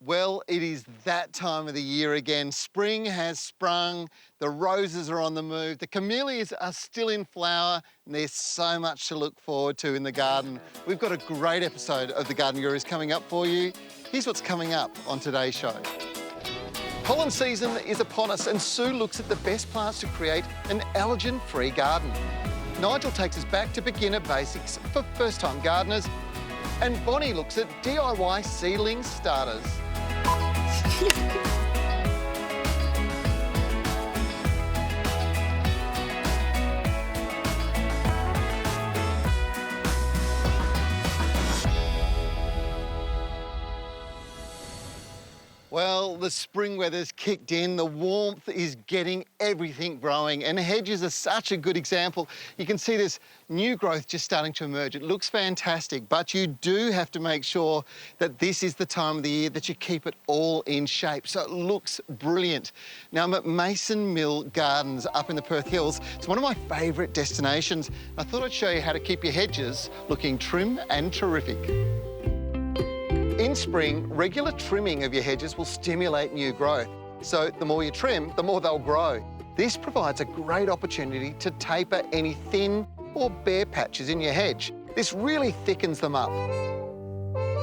Well, it is that time of the year again. Spring has sprung, the roses are on the move, the camellias are still in flower, and there's so much to look forward to in the garden. We've got a great episode of The Garden Gurus coming up for you. Here's what's coming up on today's show. Pollen season is upon us, and Sue looks at the best plants to create an allergen-free garden. Nigel takes us back to beginner basics for first-time gardeners, and Bonnie looks at DIY seedling starters. Well, the spring weather's kicked in, the warmth is getting everything growing, and hedges are such a good example. You can see this new growth just starting to emerge. It looks fantastic, but you do have to make sure that this is the time of the year that you keep it all in shape, so it looks brilliant. Now, I'm at Mason Mill Gardens up in the Perth Hills. It's one of my favourite destinations. I thought I'd show you how to keep your hedges looking trim and terrific. In spring, regular trimming of your hedges will stimulate new growth. So the more you trim, the more they'll grow. This provides a great opportunity to taper any thin or bare patches in your hedge. This really thickens them up.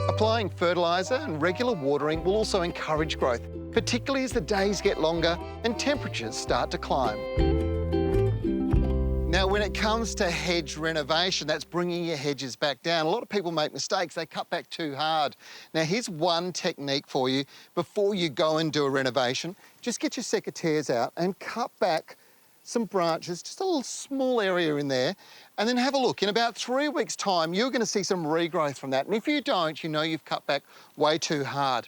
Applying fertilizer and regular watering will also encourage growth, particularly as the days get longer and temperatures start to climb. Now, when it comes to hedge renovation, that's bringing your hedges back down. A lot of people make mistakes. They cut back too hard. Now, here's one technique for you before you go and do a renovation. Just get your secateurs out and cut back some branches, just a little small area in there, and then have a look. In about 3 weeks' time, you're going to see some regrowth from that. And if you don't, you know you've cut back way too hard.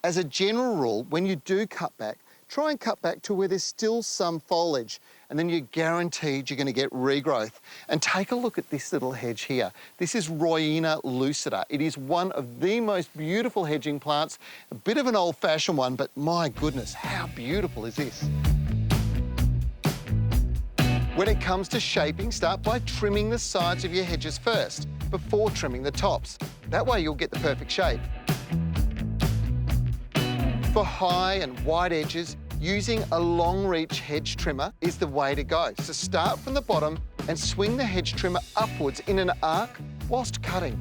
As a general rule, when you do cut back, try and cut back to where there's still some foliage, and then you're guaranteed you're going to get regrowth. And take a look at this little hedge here. This is Royina lucida. It is one of the most beautiful hedging plants, a bit of an old-fashioned one, but my goodness, how beautiful is this? When it comes to shaping, start by trimming the sides of your hedges first, before trimming the tops. That way you'll get the perfect shape. For high and wide edges, using a long-reach hedge trimmer is the way to go. So start from the bottom and swing the hedge trimmer upwards in an arc whilst cutting.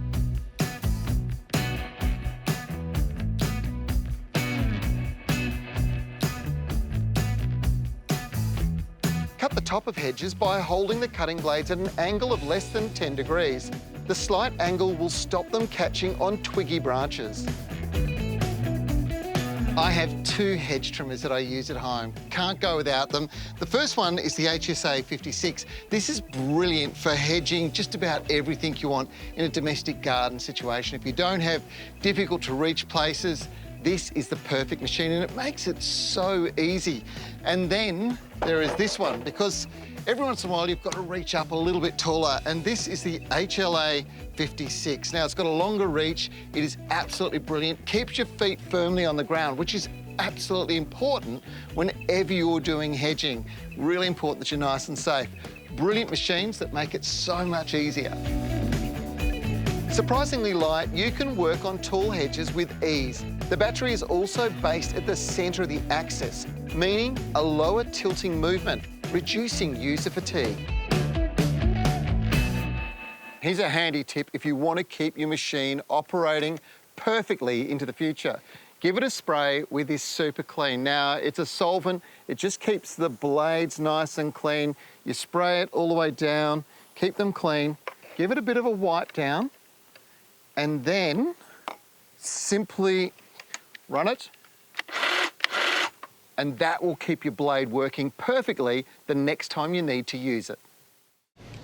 Cut the top of hedges by holding the cutting blades at an angle of less than 10 degrees. The slight angle will stop them catching on twiggy branches. I have two hedge trimmers that I use at home. Can't go without them. The first one is the HSA 56. This is brilliant for hedging just about everything you want in a domestic garden situation. If you don't have difficult to reach places, this is the perfect machine, and it makes it so easy. And then there is this one, because every once in a while you've got to reach up a little bit taller, and this is the HLA 56. Now, it's got a longer reach. It is absolutely brilliant. Keeps your feet firmly on the ground, which is absolutely important whenever you're doing hedging. Really important that you're nice and safe. Brilliant machines that make it so much easier. Surprisingly light, you can work on tall hedges with ease. The battery is also based at the centre of the axis, meaning a lower tilting movement, reducing user fatigue. Here's a handy tip if you want to keep your machine operating perfectly into the future. Give it a spray with this Super Clean. Now, it's a solvent. It just keeps the blades nice and clean. You spray it all the way down, keep them clean, give it a bit of a wipe down, and then simply run it, and that will keep your blade working perfectly the next time you need to use it.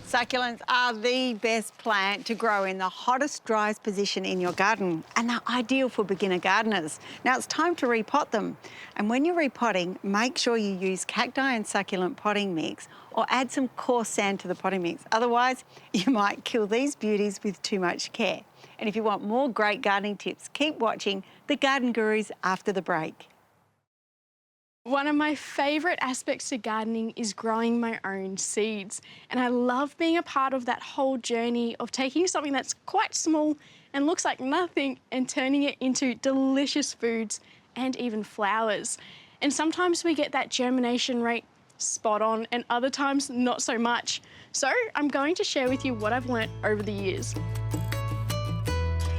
Succulents are the best plant to grow in the hottest, driest position in your garden, and they're ideal for beginner gardeners. Now it's time to repot them. And when you're repotting, make sure you use cacti and succulent potting mix, or add some coarse sand to the potting mix. Otherwise, you might kill these beauties with too much care. And if you want more great gardening tips, keep watching The Garden Gurus after the break. One of my favourite aspects to gardening is growing my own seeds. And I love being a part of that whole journey of taking something that's quite small and looks like nothing and turning it into delicious foods and even flowers. And sometimes we get that germination rate spot on and other times not so much. So I'm going to share with you what I've learnt over the years.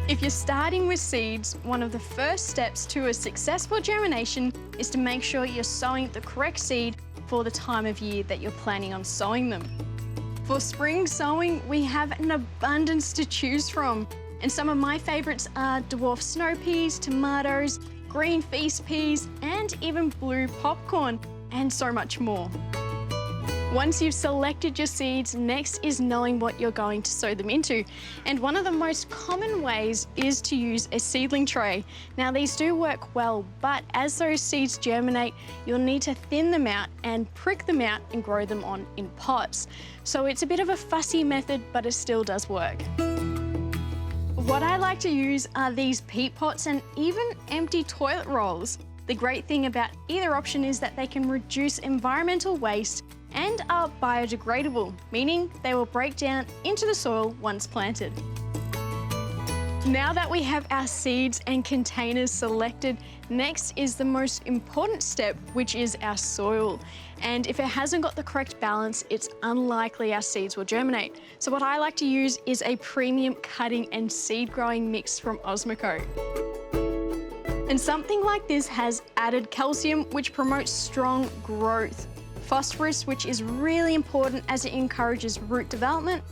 If you're starting with seeds, one of the first steps to a successful germination is to make sure you're sowing the correct seed for the time of year that you're planning on sowing them. For spring sowing, we have an abundance to choose from. And some of my favourites are dwarf snow peas, tomatoes, green feast peas, and even blue popcorn, and so much more. Once you've selected your seeds, next is knowing what you're going to sow them into. And one of the most common ways is to use a seedling tray. Now these do work well, but as those seeds germinate, you'll need to thin them out and prick them out and grow them on in pots. So it's a bit of a fussy method, but it still does work. What I like to use are these peat pots and even empty toilet rolls. The great thing about either option is that they can reduce environmental waste and are biodegradable, meaning they will break down into the soil once planted. Now that we have our seeds and containers selected, next is the most important step, which is our soil. And if it hasn't got the correct balance, it's unlikely our seeds will germinate. So what I like to use is a premium cutting and seed growing mix from Osmoco. And something like this has added calcium, which promotes strong growth, phosphorus, which is really important as it encourages root development,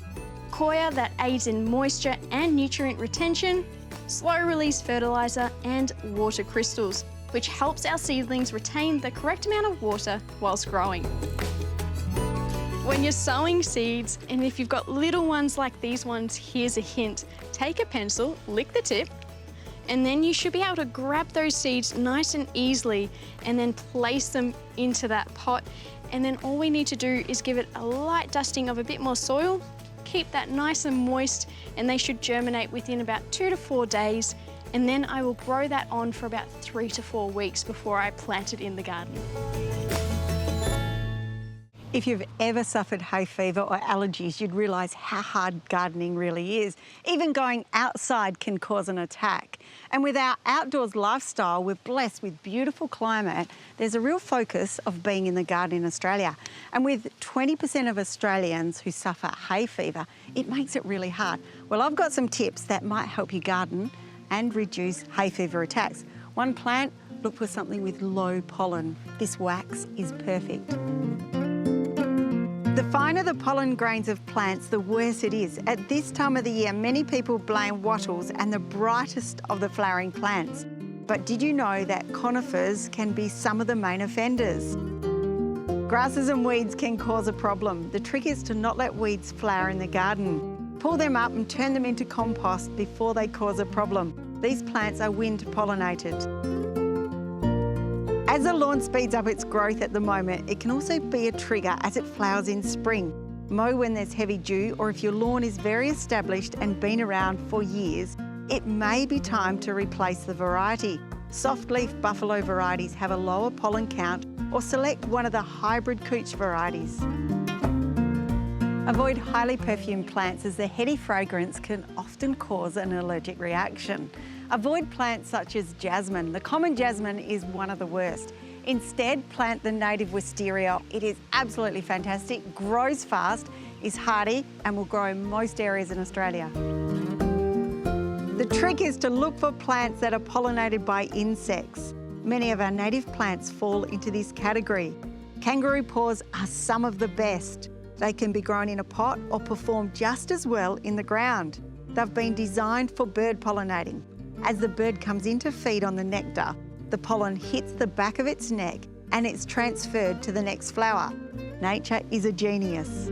coir that aids in moisture and nutrient retention, slow-release fertilizer, and water crystals, which helps our seedlings retain the correct amount of water whilst growing. When you're sowing seeds, and if you've got little ones like these ones, here's a hint. Take a pencil, lick the tip, and then you should be able to grab those seeds nice and easily and then place them into that pot. And then all we need to do is give it a light dusting of a bit more soil, keep that nice and moist, and they should germinate within about 2 to 4 days. And then I will grow that on for about 3 to 4 weeks before I plant it in the garden. If you've ever suffered hay fever or allergies, you'd realise how hard gardening really is. Even going outside can cause an attack. And with our outdoors lifestyle, we're blessed with beautiful climate. There's a real focus of being in the garden in Australia. And with 20% of Australians who suffer hay fever, it makes it really hard. Well, I've got some tips that might help you garden and reduce hay fever attacks. One plant, look for something with low pollen. This wax is perfect. The finer the pollen grains of plants, the worse it is. At this time of the year, many people blame wattles and the brightest of the flowering plants. But did you know that conifers can be some of the main offenders? Grasses and weeds can cause a problem. The trick is to not let weeds flower in the garden. Pull them up and turn them into compost before they cause a problem. These plants are wind pollinated. As the lawn speeds up its growth at the moment, it can also be a trigger as it flowers in spring. Mow when there's heavy dew, or if your lawn is very established and been around for years, it may be time to replace the variety. Softleaf buffalo varieties have a lower pollen count, or select one of the hybrid cooch varieties. Avoid highly perfumed plants as the heady fragrance can often cause an allergic reaction. Avoid plants such as jasmine. The common jasmine is one of the worst. Instead, plant the native wisteria. It is absolutely fantastic, grows fast, is hardy, and will grow in most areas in Australia. The trick is to look for plants that are pollinated by insects. Many of our native plants fall into this category. Kangaroo paws are some of the best. They can be grown in a pot or perform just as well in the ground. They've been designed for bird pollinating. As the bird comes in to feed on the nectar, the pollen hits the back of its neck and it's transferred to the next flower. Nature is a genius.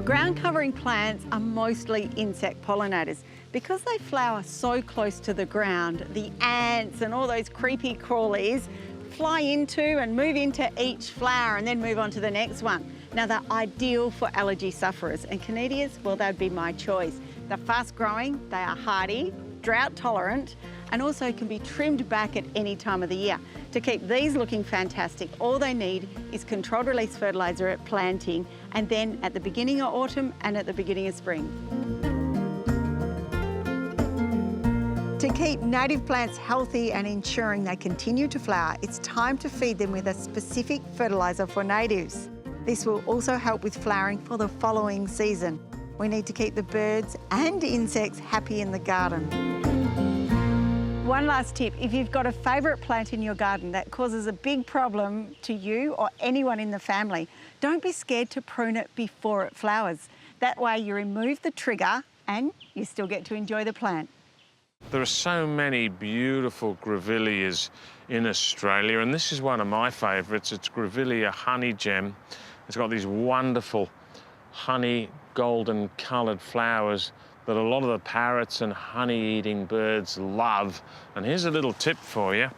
Ground covering plants are mostly insect pollinators. Because they flower so close to the ground, the ants and all those creepy crawlies fly into and move into each flower and then move on to the next one. Now, they're ideal for allergy sufferers, and Canadians, well, they'd be my choice. They're fast growing, they are hardy, drought tolerant, and also can be trimmed back at any time of the year. To keep these looking fantastic, all they need is controlled release fertilizer at planting, and then at the beginning of autumn and at the beginning of spring. To keep native plants healthy and ensuring they continue to flower, it's time to feed them with a specific fertilizer for natives. This will also help with flowering for the following season. We need to keep the birds and insects happy in the garden. One last tip, if you've got a favourite plant in your garden that causes a big problem to you or anyone in the family, don't be scared to prune it before it flowers. That way you remove the trigger and you still get to enjoy the plant. There are so many beautiful grevilleas in Australia, and this is one of my favourites. It's Grevillea honey gem. It's got these wonderful honey golden coloured flowers that a lot of the parrots and honey-eating birds love. And here's a little tip for you.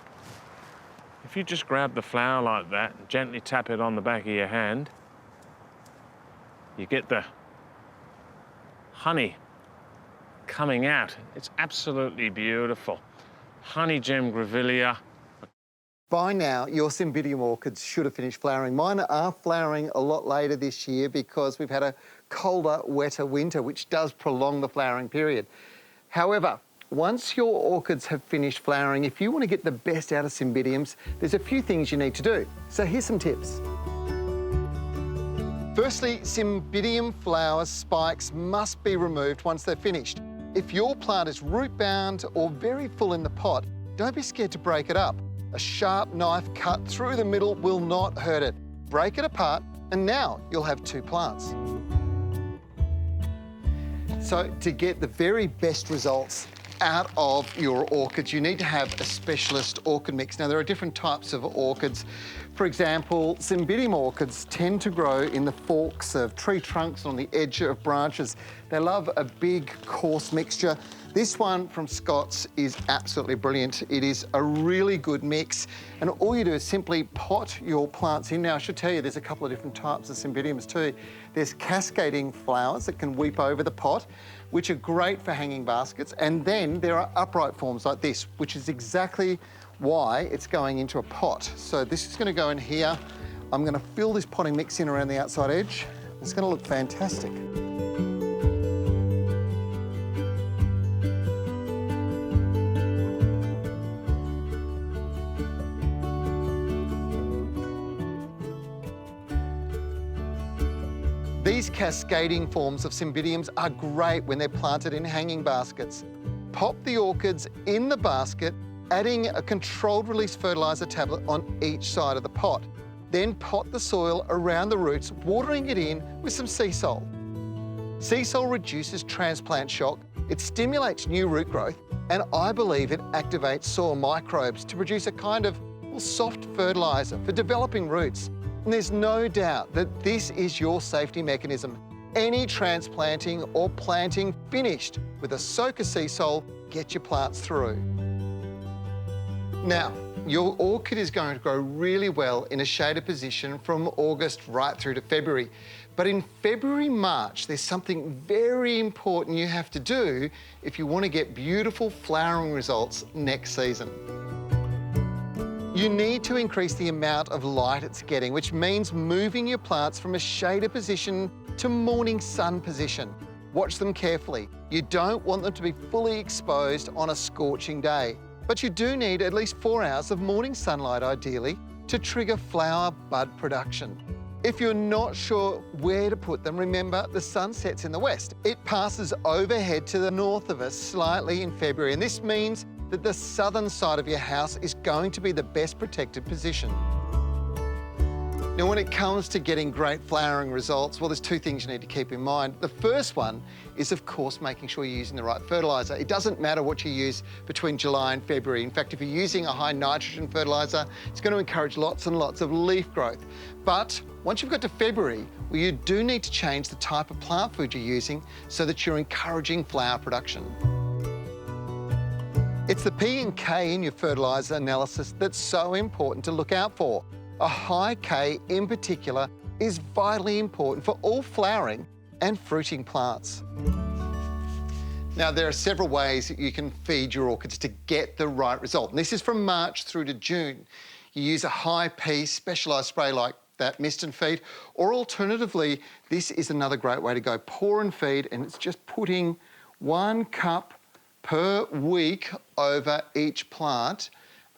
If you just grab the flower like that and gently tap it on the back of your hand, you get the honey coming out. It's absolutely beautiful. Honey gem grevillea. By now, your Symbidium orchids should have finished flowering. Mine are flowering a lot later this year because we've had a colder, wetter winter, which does prolong the flowering period. However, once your orchids have finished flowering, if you want to get the best out of Symbidiums, there's a few things you need to do. So here's some tips. Firstly, Symbidium flower spikes must be removed once they're finished. If your plant is root-bound or very full in the pot, don't be scared to break it up. A sharp knife cut through the middle will not hurt it. Break it apart, and now you'll have two plants. So to get the very best results out of your orchids, you need to have a specialist orchid mix. Now, there are different types of orchids. For example, Symbidium orchids tend to grow in the forks of tree trunks on the edge of branches. They love a big, coarse mixture. This one from Scott's is absolutely brilliant. It is a really good mix, and all you do is simply pot your plants in. Now, I should tell you, there's a couple of different types of Symbidiums too. There's cascading flowers that can weep over the pot, which are great for hanging baskets, and then there are upright forms like this, which is exactly why it's going into a pot. So this is going to go in here. I'm going to fill this potting mix in around the outside edge. It's going to look fantastic. These cascading forms of Symbidiums are great when they're planted in hanging baskets. Pop the orchids in the basket, adding a controlled release fertilizer tablet on each side of the pot. Then pot the soil around the roots, watering it in with some sea salt. Sea salt reduces transplant shock, it stimulates new root growth, and I believe it activates soil microbes to produce a kind of soft fertilizer for developing roots. And there's no doubt that this is your safety mechanism. Any transplanting or planting finished with a soak of sea salt, get your plants through. Now, your orchid is going to grow really well in a shaded position from August right through to February. But in February, March, there's something very important you have to do if you want to get beautiful flowering results next season. You need to increase the amount of light it's getting, which means moving your plants from a shaded position to morning sun position. Watch them carefully. You don't want them to be fully exposed on a scorching day, but you do need at least 4 hours of morning sunlight, ideally, to trigger flower bud production. If you're not sure where to put them, remember the sun sets in the west. It passes overhead to the north of us slightly in February, and this means that the southern side of your house is going to be the best protected position. Now, when it comes to getting great flowering results, well, there's two things you need to keep in mind. The first one is, of course, making sure you're using the right fertilizer. It doesn't matter what you use between July and February. In fact, if you're using a high nitrogen fertilizer, it's going to encourage lots and lots of leaf growth. But once you've got to February, well, you do need to change the type of plant food you're using so that you're encouraging flower production. It's the P and K in your fertilizer analysis that's so important to look out for. A high K in particular is vitally important for all flowering and fruiting plants. Now, there are several ways that you can feed your orchids to get the right result. And this is from March through to June. You use a high P specialised spray like that, mist and feed, or alternatively, this is another great way to go. Pour and feed, and it's just putting 1 cup per week over each plant,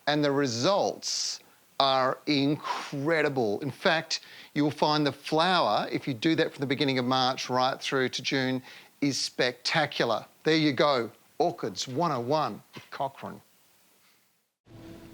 and the results are incredible. In fact, you'll find the flower, if you do that from the beginning of March right through to June, is spectacular. There you go, Orchids 101 with Cochrane.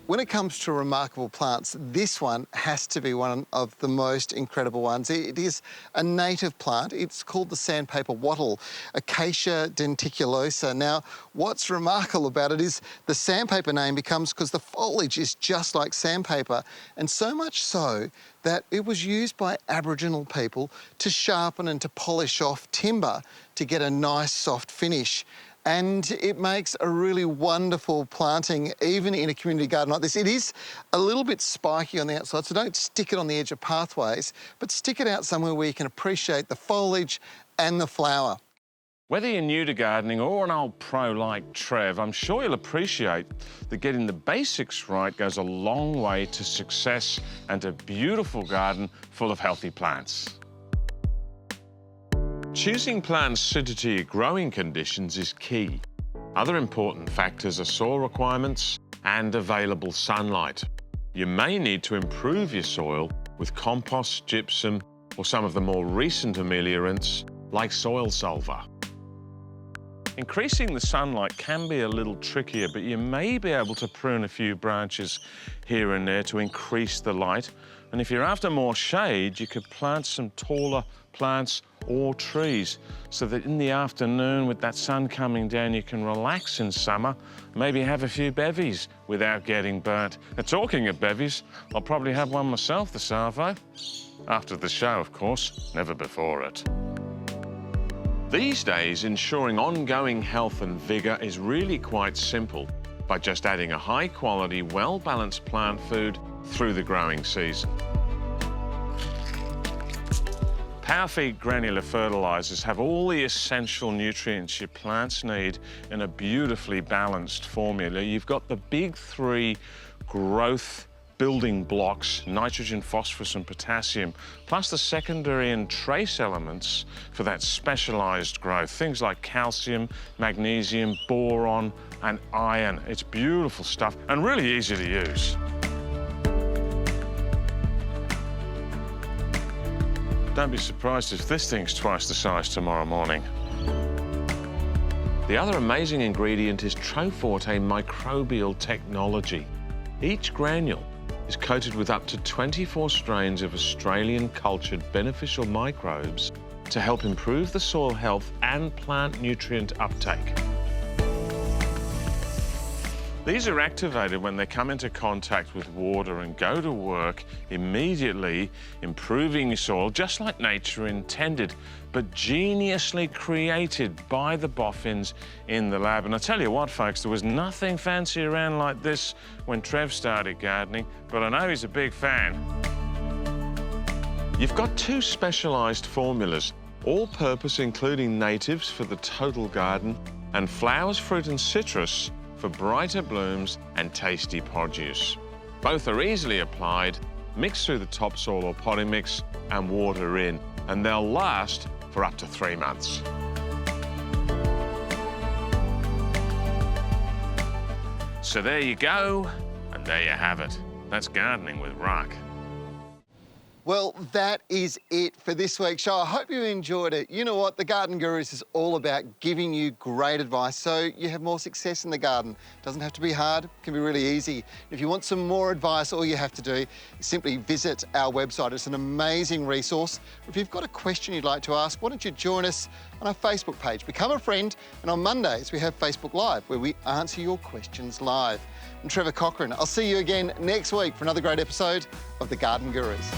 When it comes to remarkable plants, this one has to be one of the most incredible ones. It is a native plant. It's called the sandpaper wattle, Acacia denticulosa. Now, what's remarkable about it is the sandpaper name becomes because the foliage is just like sandpaper, and so much so that it was used by Aboriginal people to sharpen and to polish off timber to get a nice soft finish. And it makes a really wonderful planting, even in a community garden like this. It is a little bit spiky on the outside, so don't stick it on the edge of pathways, but stick it out somewhere where you can appreciate the foliage and the flower. Whether you're new to gardening or an old pro like Trev, I'm sure you'll appreciate that getting the basics right goes a long way to success and a beautiful garden full of healthy plants. Choosing plants suited to your growing conditions is key. Other important factors are soil requirements and available sunlight. You may need to improve your soil with compost, gypsum, or some of the more recent ameliorants like soil sulfur. Increasing the sunlight can be a little trickier, but you may be able to prune a few branches here and there to increase the light. And if you're after more shade, you could plant some taller plants or trees so that in the afternoon with that sun coming down, you can relax in summer, maybe have a few bevies without getting burnt. And talking of bevies, I'll probably have one myself this arvo. After the show, of course, never before it. These days, ensuring ongoing health and vigour is really quite simple by just adding a high-quality, well-balanced plant food through the growing season. Powerfeed granular fertilizers have all the essential nutrients your plants need in a beautifully balanced formula. You've got the big three growth building blocks, nitrogen, phosphorus and potassium, plus the secondary and trace elements for that specialized growth. Things like calcium, magnesium, boron and iron. It's beautiful stuff and really easy to use. Don't be surprised if this thing's twice the size tomorrow morning. The other amazing ingredient is Troforte microbial technology. Each granule is coated with up to 24 strains of Australian cultured beneficial microbes to help improve the soil health and plant nutrient uptake. These are activated when they come into contact with water and go to work immediately, improving your soil just like nature intended, but geniusly created by the boffins in the lab. And I tell you what, folks, there was nothing fancy around like this when Trev started gardening, but I know he's a big fan. You've got two specialised formulas, all-purpose including natives for the total garden and flowers, fruit and citrus for brighter blooms and tasty produce. Both are easily applied, mixed through the topsoil or potting mix and water in, and they'll last for up to 3 months. So there you go, and there you have it. That's gardening with Rock. Well, that is it for this week's show. I hope you enjoyed it. You know what? The Garden Gurus is all about giving you great advice so you have more success in the garden. It doesn't have to be hard, it can be really easy. If you want some more advice, all you have to do is simply visit our website. It's an amazing resource. If you've got a question you'd like to ask, why don't you join us on our Facebook page? Become a friend, and on Mondays we have Facebook Live where we answer your questions live. I'm Trevor Cochrane. I'll see you again next week for another great episode of The Garden Gurus.